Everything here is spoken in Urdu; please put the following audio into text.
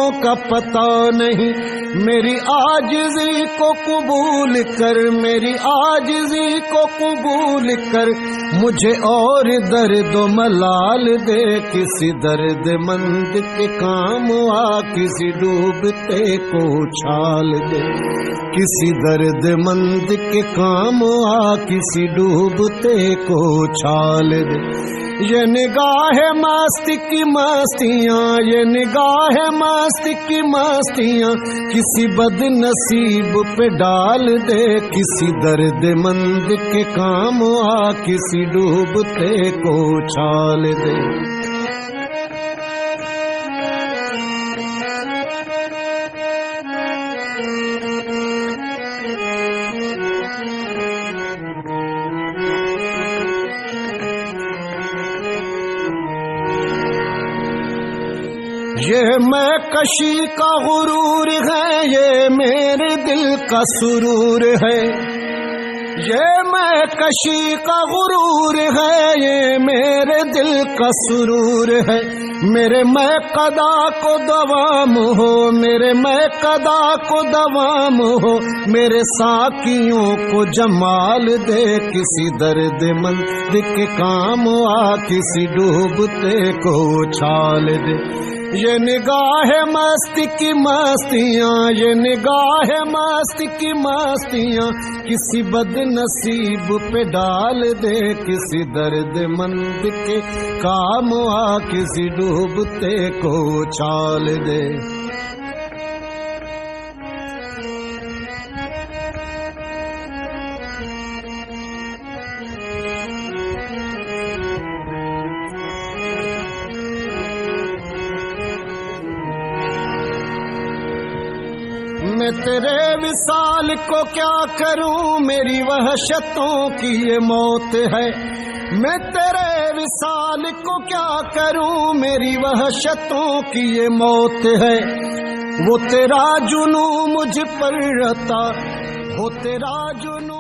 لوگوں کا پتہ نہیں، میری عاجزی کو قبول کر، میری عاجزی کو قبول کر، مجھے اور درد و ملال دے، کسی درد مند کے کام آ، کسی ڈوبتے کو اچھال دے، کسی درد مند کے کام آ، کسی ڈوبتے کو اچھال دے۔ یہ نگاہ مست کی مستیاں، یہ نگاہ مست کی مستیاں، کسی بد نصیب پہ ڈال دے، کسی درد مند کے کام آ، کسی ڈوبتے کو اچھال دے۔ یہ میں کشی کا غرور ہے، یہ میرے دل کا سرور ہے، یہ میں کشی کا غرور ہے، یہ میرے دل کا سرور ہے، میرے میں قضا کو دوام ہو، میرے میں قضا کو دوام ہو، میرے ساکیوں کو جمال دے، کسی درد مند کے کام آ، کسی ڈوبتے کو اچھال دے۔ یہ نگاہ مست کی مستیاں، یہ نگاہ مست کی مستیاں، کسی بد نصیب پہ ڈال دے، کسی درد مند کے کام آ، کسی ڈوبتے کو اچھال دے۔ میں تیرے وصال کو کیا کروں، میری وحشتوں کی یہ موت ہے، میں تیرے وصال کو کیا کروں، میری وحشتوں کی یہ موت ہے، وہ تیرا جنوں مجھ پر رتا، وہ تیرا جنوں